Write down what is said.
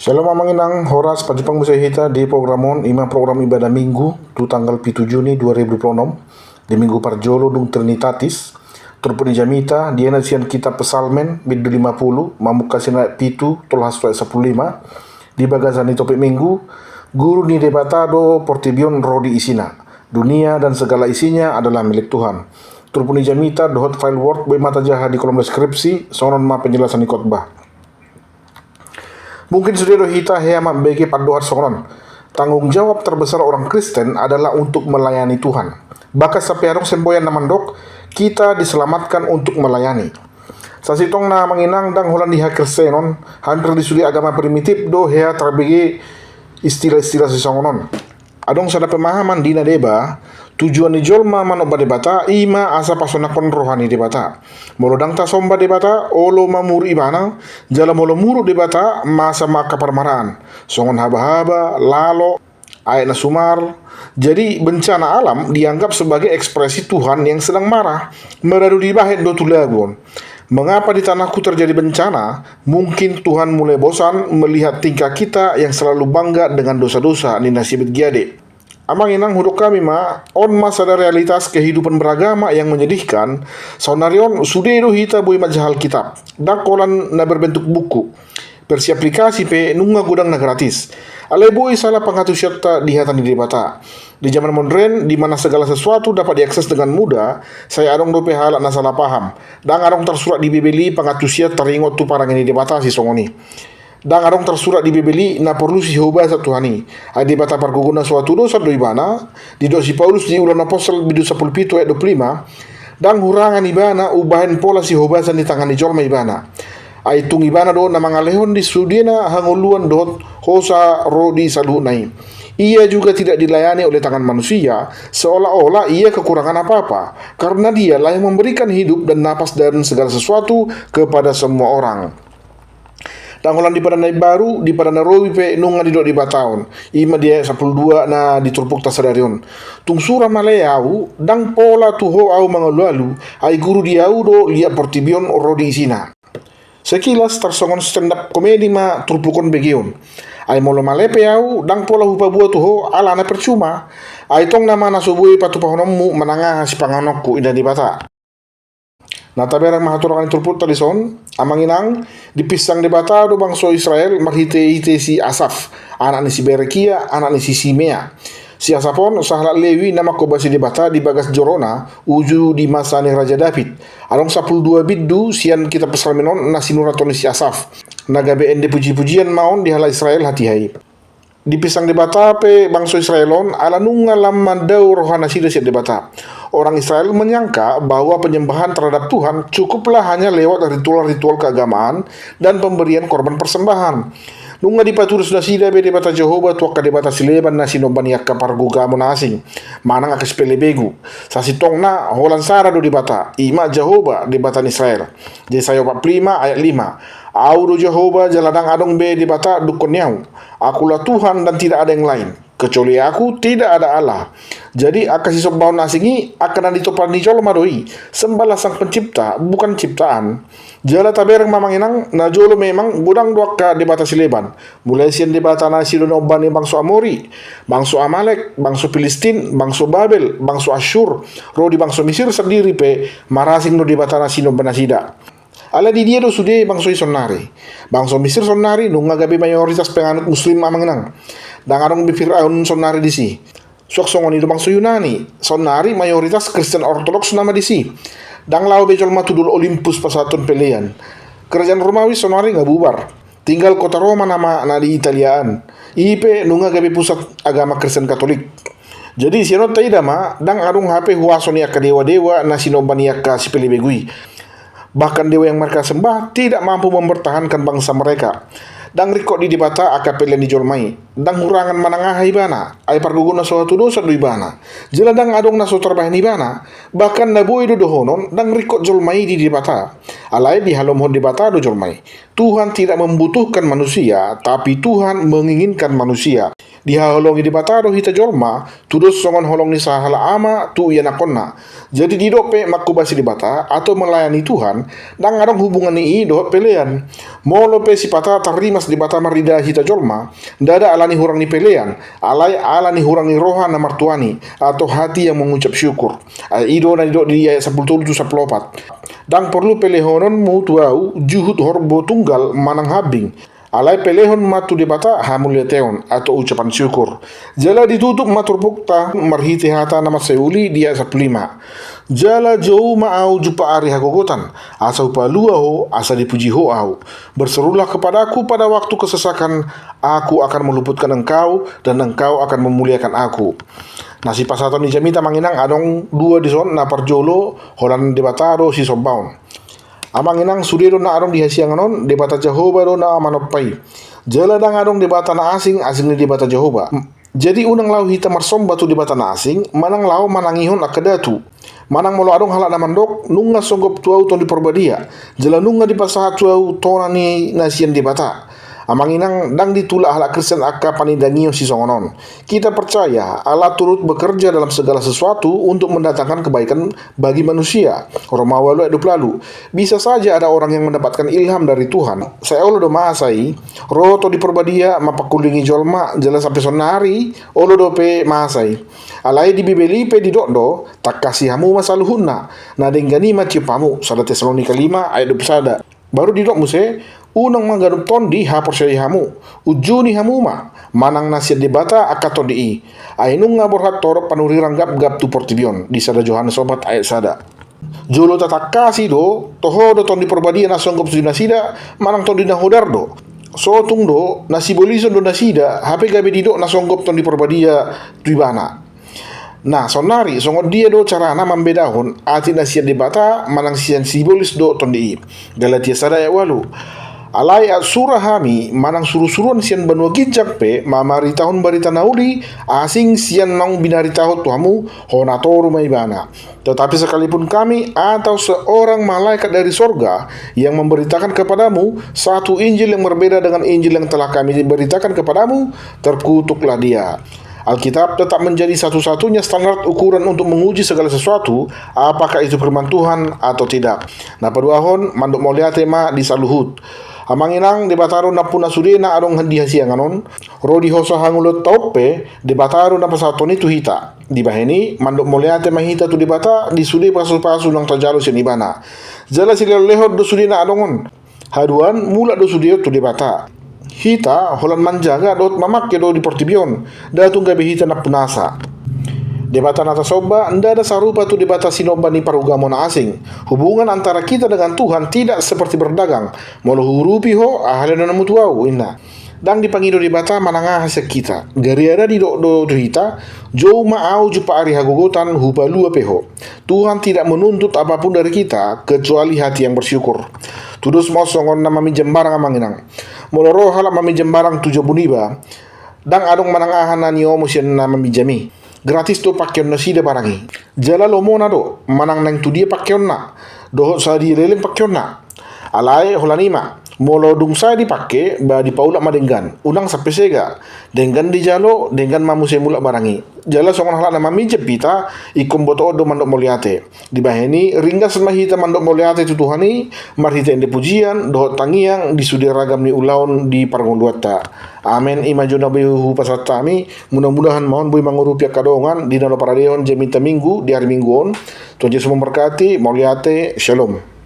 Shalom Amanginang, Horas Pajipang Musahita di programon ima program ibadah minggu tu tanggal 7 Juni 2026 di minggu parjolo dung Trinitatis turpuni jamita di nasian kitab pesalmen bidu 50 mamuka sina pitu tolhas 15 di bagazani topik minggu guru ni debatado portibion rodi isina dunia dan segala isinya adalah milik Tuhan. Turpuni jamita dohot file word be mata jaha di kolom deskripsi sonon ma penjelasan di khotbah. Mungkin sudah hita hema bagi padohat sonon. Tanggung jawab terbesar orang Kristen adalah untuk melayani Tuhan. Bahkan sampai harus semboyan namandok, kita diselamatkan untuk melayani. Sasitong na manginang dang holan diha Kristenon, hampir di sudi agama primitif do hea terbagi istilah-istilah sisongonon. Adong sada pemahaman dina deba, tujuan ni jolma manoba debata ima asa pasonakon rohani debata. Molodang ta somba debata olo mamuru ibana, jala molo muru debata masa maka parmaraan. Songon haba-haba, lalo, ayat na sumar. Jadi bencana alam dianggap sebagai ekspresi Tuhan yang sedang marah, meradu di bahet do tulagon. Mengapa di tanahku terjadi bencana? Mungkin Tuhan mulai bosan melihat tingkah kita yang selalu bangga dengan dosa-dosa ni nasibit giade. Amang inang huduk kami on masa ada realitas kehidupan beragama yang menyedihkan. Sonarion sudedo hita bui majahal kitab. Dakolan na berbentuk buku. Versi aplikasi pe nunga gudang na gratis. Aleboi salah pengatusyata dihatan di debata. Di zaman modern, di mana segala sesuatu dapat diakses dengan mudah, saya adong dope halak na salah paham. Dan adong tersurat di bibeli pengatusyat teringot tu parang ini debata si songoni. Dan adong tersurat di bibeli na perlu si hoba sa Tuhani. Ay debata parguguna suatu dosa do ibana, di dosi Paulus di ulan apostol bidu 10 ayat 25, dan hurangan ibana ubahan pola si hoba sa ni tangan ni jolma ibana. Ay tung ibana do na mga lehon di sudina hanguluan dot hosa rodi salunay. Ia juga tidak dilayani oleh tangan manusia, seolah-olah ia kekurangan apa-apa, karena dialah yang memberikan hidup dan napas dan segala sesuatu kepada semua orang. Tanggulan di padana baru, di padana rowi pe nunga di bataon. Ima dia 12 na diturpuk tasadarion. Tung surah malayau, dang pola tuho au mangalalu, ay guru diau do lia portibion rodi isina. Sekilas tersongon stand up komedi ma turpukon begion. Ay molo malepe au dang pola hupa buah tuho ala na percuma. Ay tong nama nasubui patu pahonommu menangah si panganokku indah di bata. Nataberang mahaturakan turput talison amanginang dipisang di bata do bangso Israel maghite-hite si Asaf, anak ni si Berekia, anak ni si Simea. Si Asapon sahla Lewi nama kobasi di bata di bagas Jorona uju di masa ni Raja David. Arong 12 biddu sian kita pesalmenon na sinuratoni si Asaf. Nagabe ende puji-pujian maon di hala Israel hati-hai. Dipisang debata pe bangsa Israelon ala nunga lamman dau rohana sida si debata. Orang Israel menyangka bahwa penyembahan terhadap Tuhan cukuplah hanya lewat ritual-ritual keagamaan dan pemberian korban persembahan. Nunga dipaturus na sida be debata Jehovah tuak ka debata sileban na sinobaniak ka parguga mo na asing. Manang akas pelebegu. Sa sitong na holan sara do debata. Ima Jehovah debata ni Israel. Yesaya 45 ayat 5. Audo Jehovah jaladang adong be debata dukon niau. Akulah Tuhan dan tidak ada yang lain. Kecuali aku tidak ada Allah. Jadi akasi sobbaon asingi akan ditopan di jolo madoi. Sembahlah sang pencipta bukan ciptaan. Jala taberang mamanginang na jolo memang budang dua ka debata sileban. Mulai sian debata na silonoban ni bangso Amori, bangso Amalek, bangso Filistin, bangso Babel, bangso Asyur, rodi bangso Mesir sendiri pe marasing no debata na sinoban na sida. Ala di dia do sude bangso sonari. Bangso Mesir sonari nunga gabi mayoritas penganut muslim mamanginang. Dan arong Fir'aun sonari di si. Suak songon itu bangso Yunani. Sonari mayoritas Kristen Ortodoks nama di si. Dan lau becol matudul Olympus pasatun pelean. Kerajaan Romawi sonari nggak bubar. Tinggal kota Roma nama na di Italiaan. Ipe nunga gabi pusat agama Kristen Katolik. Jadi sianot taidama dang arung HP huasoni ka dewa-dewa na sinobaniak ka si pelibegui. Bahkan dewa yang mereka sembah tidak mampu mempertahankan bangsa mereka. Dang rikok di debata akapelen di jolmai. Dang hurangan manangah ibana. Ay parguguna suatu dosa do ibana. Jela dang adong naso terbahan ibana. Bahkan naboi do dohonon dang rikok jolmai di debata. Alai di halomhon debata do jolmai. Tuhan tidak membutuhkan manusia, tapi Tuhan menginginkan manusia. dihalongi di bataro hita jolma tudus songon holong ni sahala ama tu iya nakonna. Jadi di dope makubasi di bata atau melayani Tuhan dan ngarong hubungan ni do pelean. Molo pe si pata tarimas di bata marida hita jolma dada alani hurang ni pelean alai alani hurang ni roha na martuani atau hati yang mengucap syukur. Ido na ido di ayat 17 14. Dan perlu pelehonon mutuau juhud horbo tunggal manang habing. Alai pelehon matu di bata hamulia teon atau ucapan syukur. Jala ditutup matur bukta marhiti hata nama seuli dia 15. Jala jauh maau jupa ari hagogotan asa upalua ho asa dipuji ho au. Berserulah kepadaku pada waktu kesesakan, aku akan meluputkan engkau dan engkau akan memuliakan aku. Nasi pasaton ni jamita manginang adong dua di son na parjolo holan di bataro si sobaun. Amang inang sudiro na arong di hasianganon debata Jehovah do na manopai. Jala dang arong debata na asing ni debata Jehovah. Jadi unang lau hita marsom batu debata na asing manang lau manangihon akadatu. Manang molo arong halak na mandok nunga songgop tuau ton di perbadia. Jala nunga di pasahat tuau tona ni nasian debata. Amang inang dang ditulak halak Kristen akka panidangio si songonon. Kita percaya Allah turut bekerja dalam segala sesuatu untuk mendatangkan kebaikan bagi manusia. Romawi 20 lalu. Bisa saja ada orang yang mendapatkan ilham dari Tuhan. Saya olo do mahasai, roto di perbadia mapakulingi jolma jelas sampai sonari, olo do pe mahasai. Alai di bibeli pe di do tak kasih hamu masaluhunna. Na denggani maciupamu. 1 Tesalonika 5 ayat 21. Baru di dok muse unang manggarup tondi ha persyai hamu ujuni hamuma manang nasiat debata akaton di ainung ngaborhat torok panuri ranggap gap tu portibion di sada Yohanes sobat ayat sada jolo tatak kasih do toho do tondi perbadia nasonggop sudina sida manang tondi nahodar do sotung do nasi bolison do nasida hape gabe di do nasonggop tondi perbadia tuibana. Nah, sonari songot dia do carana membedahon ati nasiat debata manang sian simbolis do tondi Galatia sada ayat 8. Alai at surah hami manang suruh-suruan sian banua ginjak pe mamari tahun barita nauli asing sian nang binari tahun tuamu honatoru maibana. Tetapi sekalipun kami atau seorang malaikat dari sorga yang memberitakan kepadamu satu Injil yang berbeda dengan Injil yang telah kami beritakan kepadamu, terkutuklah dia. Alkitab tetap menjadi satu-satunya standar ukuran untuk menguji segala sesuatu, apakah itu firman Tuhan atau tidak. Nah, paduahon manduk molia tema di saluhut. Amanginang debataro na puna sudena arong handi hasianganon, rodi hosa hangulot taupe debataro na pasatoni tu hita. Di baheni manduk molia tema hita tu debata di sude pasu-pasu nang tajalo senibana. Jala sila lehot do sudena adongon. Haduan mula do sude tu debata. Hita holan manjaga dot mamak do di portibion datung gabe hita na punasa. Debata nata soba nda ada sarupa tu debata sinoba ni parugamo na asing. Hubungan antara kita dengan Tuhan tidak seperti berdagang. Molo hurupi ho ahale na mutuau inna. Dang dipangido debata mananga hasa kita. Gari ada di do hita jauh maau jupa ari hagogotan hupalua peho. Tuhan tidak menuntut apapun dari kita kecuali hati yang bersyukur. Tudus mosongon na mami jembarang amanginang. Moloro halak mami jembarang tujuh buniba. Dang adong manangahan na niyo musian na mami jami. Gratis to pakyon na sida barangi. Jala lomo na do. Manang nang tu dia pakyon na. Dohot sa di leleng pakyon na. Alai holanima. Molo dung saya dipake ba di paulak madenggan. Unang sampai sega. Denggan di jalo, denggan mamu semulak barangi. Jala songon halak na mami jepita ikum boto do mandok moliate. Di baheni ringgas mahita mandok moliate tutuhani marhita ende pujian dohot tangiang di sudir ragam ni ulaun di pargonduata. Amen imajuna bihu pasatami. Mudah-mudahan mohon bui mangurupiak kadongan di nalo paradehon jemita minggu di hari mingguon. Tuhan Yesus memberkati. Moliate. Shalom.